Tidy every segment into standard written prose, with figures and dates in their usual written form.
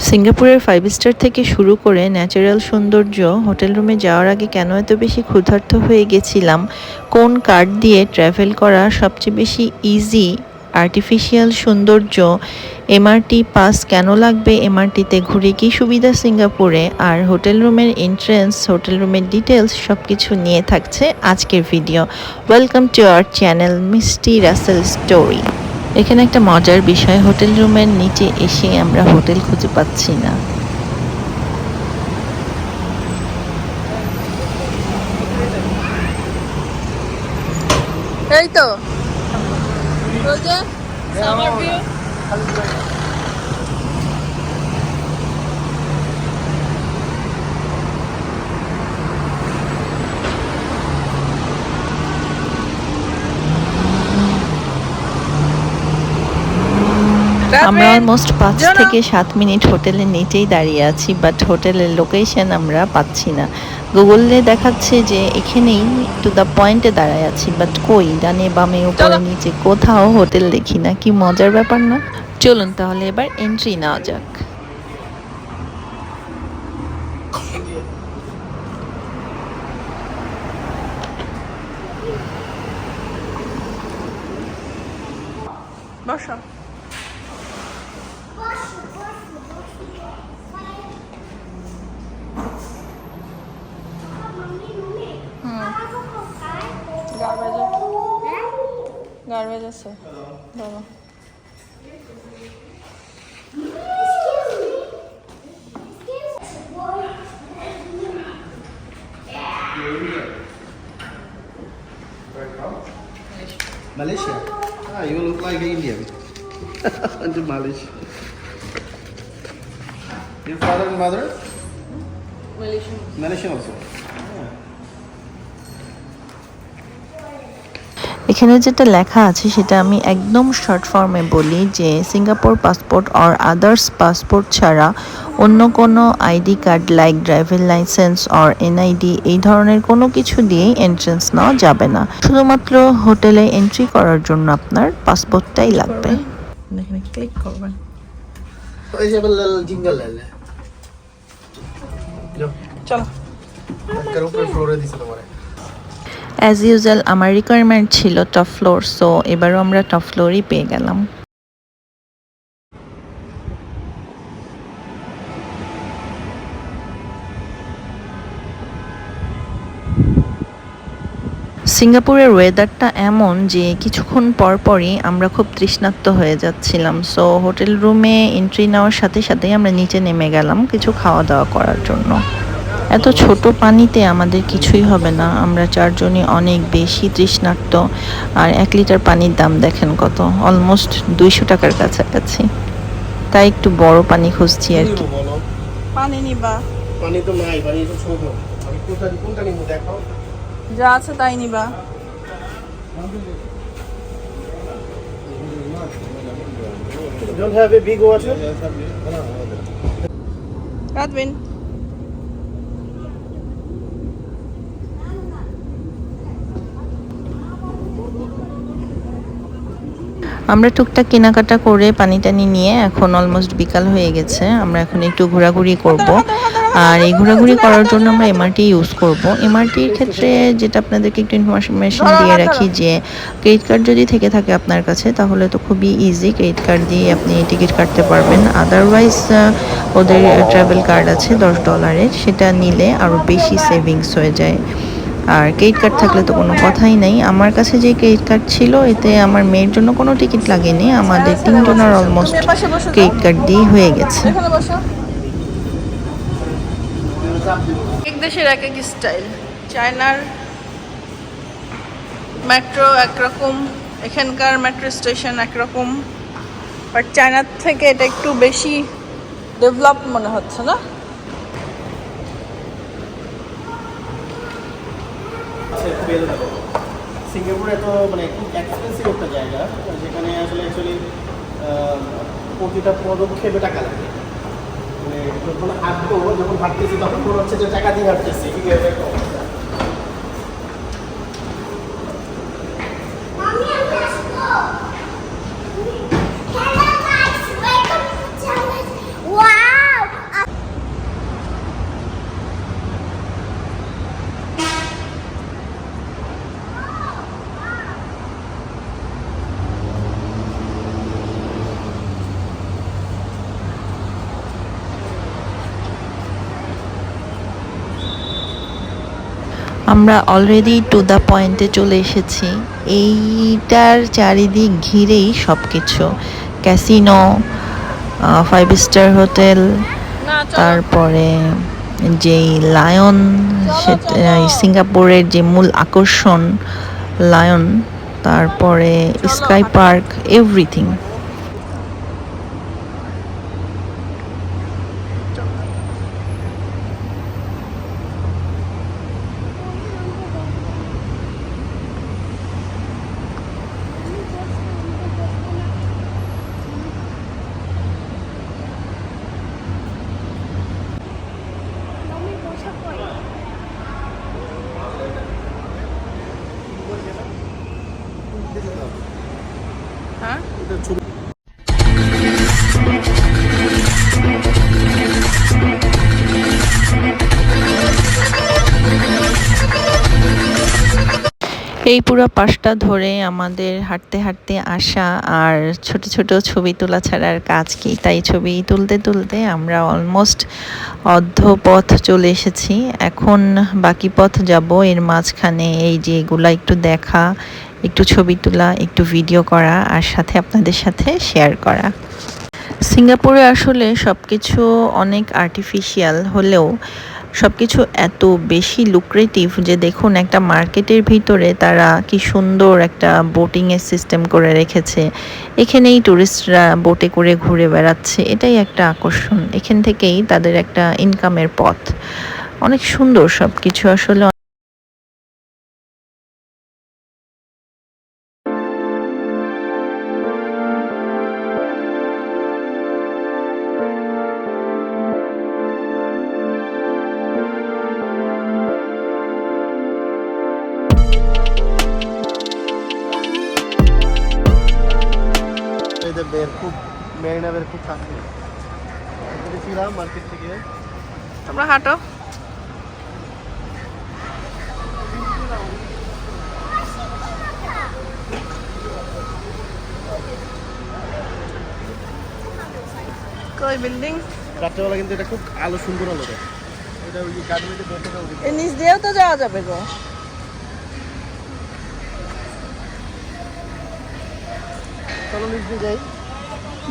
সিঙ্গাপুরের 5 স্টার থেকে শুরু করে ন্যাচারাল সৌন্দর্য, হোটেল রুমে যাওয়ার আগে কেন এত বেশি ক্ষুধার্ত হয়ে গেছিলাম, কোন কার্ড দিয়ে ট্রাভেল করা সবচেয়ে বেশি ইজি, আর্টিফিশিয়াল সৌন্দর্য, এমআরটি পাস কেন লাগবে, এমআরটিতে ঘুরে কী সুবিধা সিঙ্গাপুরে, আর হোটেল রুমের এন্ট্রেন্স, হোটেল রুমের ডিটেলস সব কিছু নিয়ে থাকছে আজকের video. Welcome to our channel Misti Rasel story. এখানে একটা মজার বিষয়, হোটেল রুমের নিচে এসে আমরা হোটেল খুঁজে পাচ্ছি না। এই তো ওই যে সামার ভিউ। আমরা অলমোস্ট 5 থেকে 7 মিনিট হোটেলের নিচেই দাঁড়িয়ে আছি, বাট হোটেলের লোকেশন আমরা পাচ্ছি না। গুগলে দেখাচ্ছে যে এখানেই টু দ্য পয়েন্টে দাঁড়ায় আছি, বাট কই, ডানে বামে উপরে নিচে কোথাও হোটেল দেখি না। কি মজার ব্যাপার না? চলুন তাহলে এবার এন্ট্রি নেওয়া যাক। বসো। গার্বেজ আছে বাবা। Malaysia? Ah, you look like an Indian. To Malaysia. Your father and mother? Malaysian. Malaysian also. এখানে যেটা লেখা আছে সেটা আমি একদম শর্ট ফর্মে বলি যে Singapore passport or others passport ছাড়া অন্য কোনো ID card like driving licence or NID এই ধরনের কোনো কিছু দিয়েই এন্ট্রেন্স নেওয়া যাবে না। শুধুমাত্র হোটেলে এন্ট্রি করার জন্য আপনার পাসপোর্টটাই লাগবে। এখানে ক্লিক করবেন। ওই যে বল জিঙ্গল লালে চলো। কার উপরে ফ্লোরে দিছে তোমারে। অ্যাজ ইউজুয়াল আমার রিকোয়ারমেন্ট ছিল টপ ফ্লোর, সো এবারও আমরা টপ ফ্লোরই পেয়ে গেলাম। সিঙ্গাপুরের ওয়েদারটা এমন যে কিছুক্ষণ পরপরই আমরা খুব তৃষ্ণার্ত হয়ে যাচ্ছিলাম, সো হোটেল রুমে এন্ট্রি নেওয়ার সাথে সাথেই আমরা নিচে নেমে গেলাম কিছু খাওয়া দাওয়া করার জন্য। এত ছোট পানিতে আমাদের কিছুই হবে না, আমরা চারজনই অনেক বেশি তৃষ্ণার্ত। আর 1 লিটার পানির দাম দেখেন কত, অলমোস্ট 200 টাকার কাছাকাছি। তাই একটু বড় পানি খুঁজছি আর কি। পানি নিবা? পানি তো নাই, পানি তো ছোট। আমি কোনটা নিব দেখো। যা আছে তাই নিবা। Don't have a big water? রাতবিন আমরা টুকটাক কেনাকাটা করে পানি টানি নিয়ে এখন অলমোস্ট বিকাল হয়ে গেছে। আমরা এখন একটু ঘোরাঘুরি করব, আর এই ঘোরাঘুরি করার জন্য আমরা এমআরটি ইউজ করব। এমআরটির ক্ষেত্রে যেটা আপনাদেরকে একটু ইনফরমেশন দিয়ে রাখি যে ক্রেডিট কার্ড যদি থেকে থাকে আপনার কাছে তাহলে তো খুবই ইজি, ক্রেডিট কার্ড দিয়ে আপনি টিকিট কাটতে পারবেন। আদারওয়াইজ ওদের ট্রাভেল কার্ড আছে $10, সেটা নিলে আরও বেশি সেভিংস হয়ে যায়। আর ক্রেডিট কার্ড থাকলে তো কোনো কথাই নেই। আমার কাছে যে ক্রেডিট কার্ড ছিল এতে আমার মেয়ের জন্য কোনো টিকিট লাগেনি, আমাদের 3 জনের অলমোস্ট ক্রেডিট কার্ড দিয়ে হয়ে গেছে। এক দেশের এক এক স্টাইল। চায়নার মেট্রো একরকম, এখানকার মেট্রো স্টেশন একরকম, বাট চায়নার থেকে এটা একটু বেশি ডেভেলপ মনে হচ্ছে না? সিঙ্গাপুরে তো মানে খুব এক্সপেন্সিভ একটা জায়গা, যেখানে আসলে অ্যাকচুয়ালি প্রতিটা পদক্ষেপে টাকা লাগে। মানে যখন হাঁটবো, যখন হাঁটতেছি তখন মনে হচ্ছে যে টাকা দিয়ে হাঁটতেছি, ঠিক আছে। Wow! আমরা অলরেডি টু দ্য পয়েন্টে চলে এসেছি। এইটার চারিদিক ঘিরেই সব কিছু, ক্যাসিনো, 5 স্টার হোটেল, না চলো তারপরে যেই লায়ন, সিঙ্গাপুরের যে মূল আকর্ষণ লায়ন, তারপরে স্কাই পার্ক, এভরিথিং। হ্যাঁ এই পুরো পাশটা ধরে আমাদের হাঁটতে হাঁটতে আসা, আর ছোট ছোট ছবি তোলা ছাড়া আর কাজ কি। তাই ছবি তুলতে তুলতে আমরা অলমোস্ট অর্ধ পথ চলে এসেছি। এখন বাকি পথ যাব। এর মাঝখানে এই যে এগুলা একটু দেখা, একটু ছবি তোলা, একটু ভিডিও করা, আর সাথে আপনাদের সাথে শেয়ার করা। সিঙ্গাপুরে আসলে সব কিছু অনেক আর্টিফিশিয়াল হলেও সব কিছু এত বেশি লুক্রেটিভ যে দেখুন একটা মার্কেটের ভিতরে তারা কি সুন্দর একটা বোটিংয়ের সিস্টেম করে রেখেছে। এখানেই টুরিস্টরা বোটে করে ঘুরে বেড়াচ্ছে, এটাই একটা আকর্ষণ। এখান থেকেই তাদের একটা ইনকামের পথ। অনেক সুন্দর সব কিছু আসলে। বের খুব মেরিনা বের খুব কাছে ছিলাম মার্কেট থেকে। তোমরা হাঁটো। কই বিল্ডিং? রাত্রেবেলা কিন্তু এটা খুব আলো, সুন্দর আলো দেয়। এটা ওই গাড়িতে বসে থাকবে। এই নিচ দিয়েও তো যাওয়া যাবে গো। চলো নিচ দিয়ে যাই।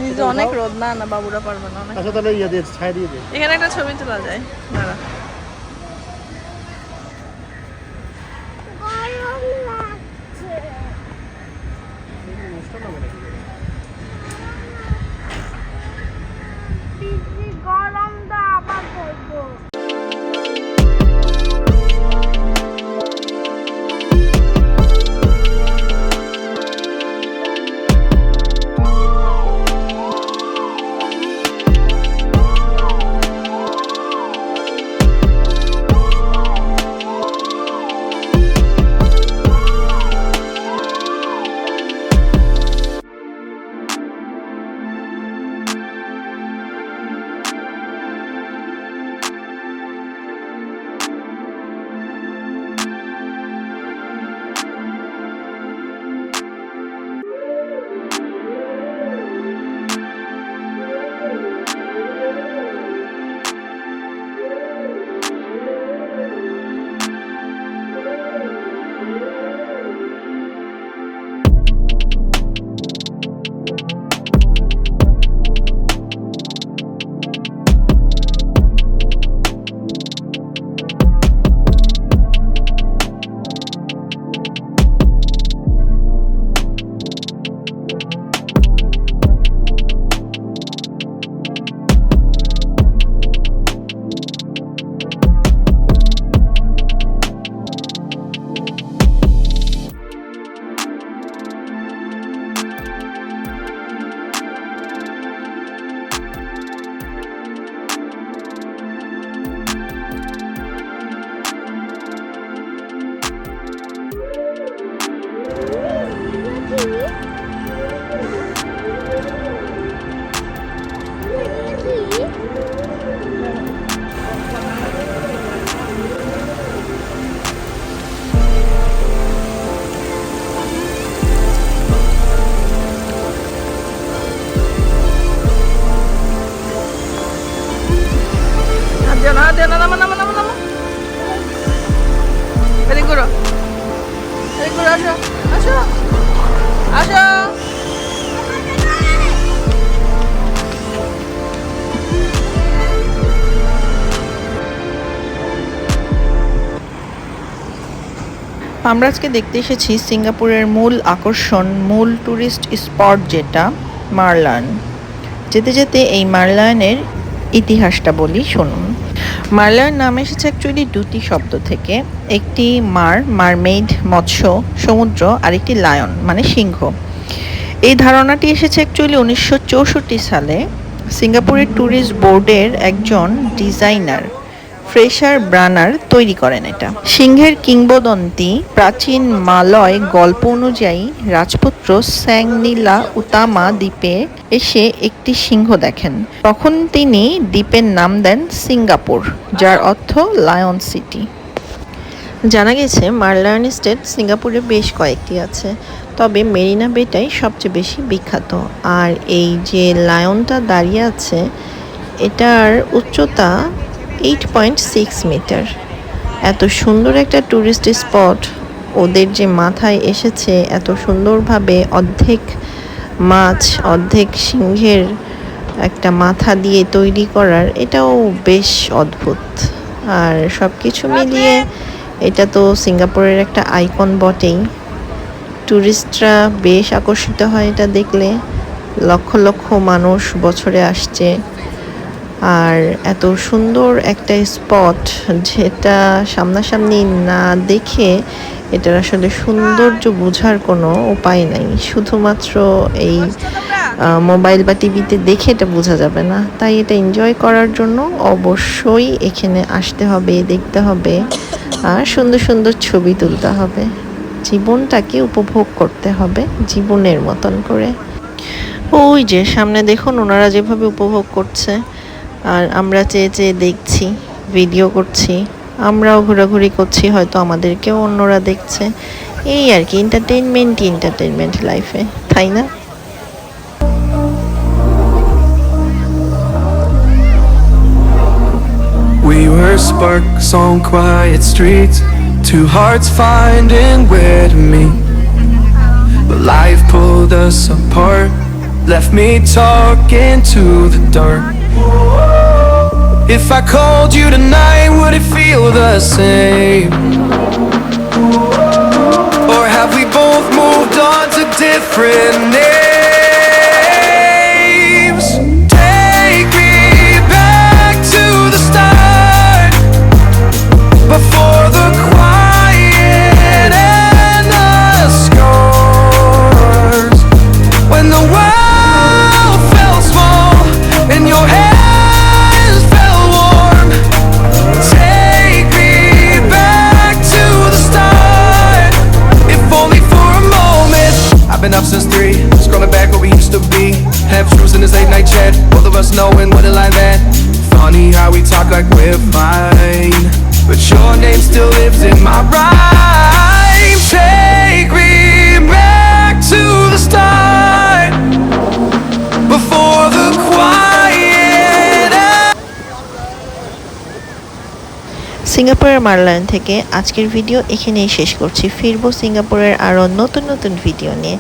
নিচে অনেক রোদ, না না বাবুরা পারবে না অনেক। আচ্ছা তাহলে ইয়ে দিয়ে ছাই দিয়ে দিই। এখানে একটা ছবি তোলা যায়, দাঁড়া। গরম দা আবার করবো। বন্ধুরা আসো আসো আসো। আমরা আজকে দেখতে এসেছি সিঙ্গাপুরের মূল আকর্ষণ, মূল ট্যুরিস্ট স্পট যেটা মারলান। যেতে যেতে এই মারলানের ইতিহাসটা বলি, শুনুন। মারলান নাম এসেছে অ্যাকচুয়ালি দুটি শব্দ থেকে। একটি মারমেইড মৎস্য সমুদ্র, আর একটি লায়ন মানে সিংহ। এই ধারণাটি এসেছে অ্যাকচুয়ালি 1964 সালে সিঙ্গাপুরের ট্যুরিস্ট বোর্ডের একজন ডিজাইনার ফ্রেশার ব্রানার তৈরি করেন এটা। সিংহের কিংবদন্তি প্রাচীন মালয় গল্প অনুযায়ী রাজপুত্র স্যাংনিলা উতামা দ্বীপে এসে একটি সিংহ দেখেন। তখন তিনি দ্বীপের নাম দেন সিঙ্গাপুর, যার অর্থ লায়ন সিটি। জানা গেছে মারলায়ন স্টেট সিঙ্গাপুরে বেশ কয়েকটি আছে, তবে মেরিনা বেটাই সবচেয়ে বেশি বিখ্যাত। আর এই যে লায়নটা দাঁড়িয়ে আছে, এটার উচ্চতা 8.6 মিটার। এত সুন্দর একটা ট্যুরিস্ট স্পট ওদের যে মাথায় এসেছে এত সুন্দরভাবে অর্ধেক মাছ অর্ধেক সিংহের একটা মাথা দিয়ে তৈরি করার, এটাও বেশ অদ্ভুত। আর সব কিছু মিলিয়ে এটা তো সিঙ্গাপুরের একটা আইকন বটেই। ট্যুরিস্টরা বেশ আকর্ষিত হয় এটা দেখলে। লক্ষ লক্ষ মানুষ বছরে আসছে। আর এত সুন্দর একটা স্পট যেটা সামনাসামনি না দেখে এটার আসলে সৌন্দর্য বোঝার কোনো উপায় নাই। শুধুমাত্র এই মোবাইল বা টিভিতে দেখে এটা বোঝা যাবে না। তাই এটা এনজয় করার জন্য অবশ্যই এখানে আসতে হবে, দেখতে হবে, আর সুন্দর সুন্দর ছবি তুলতে হবে। জীবনটাকে উপভোগ করতে হবে জীবনের মতন করে। ওই যে সামনে দেখুন ওনারা যেভাবে উপভোগ করছে, আর আমরা চেয়ে চেয়ে দেখছি, ভিডিও করছি, আমরাও ঘোরাঘুরি করছি, হয়তো আমাদেরকেও অন্যরা দেখছে। এই আর কি, এন্টারটেনমেন্ট লাইফে, তাই না? We were sparks on quiet streets, two hearts finding where to meet. But life pulled us apart, left me talking to the dark. If I called you tonight, would it feel the same? Or have we both moved on to different names? Take me back to the start, before the quiet and the scars. When the world felt small and your hands felt warm. Take me back to the start, if only for a moment. I've been up since 3, scrolling back where we used to be. Half truths in this late night chat, both of us knowing what a line that. Funny how we talk like we're fine, but your name still lives in my rhyme. Take me back to the start, before the quiet. সিঙ্গাপুরের মারলায়ন থেকে আজকের video এখানেই শেষ করছি। ফিরবো সিঙ্গাপুরের আরও নতুন নতুন ভিডিও নিয়ে।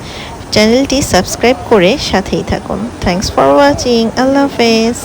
চ্যানেলটি সাবস্ক্রাইব করে সাথেই থাকুন। Thanks for watching. আল্লাহ হাফেজ।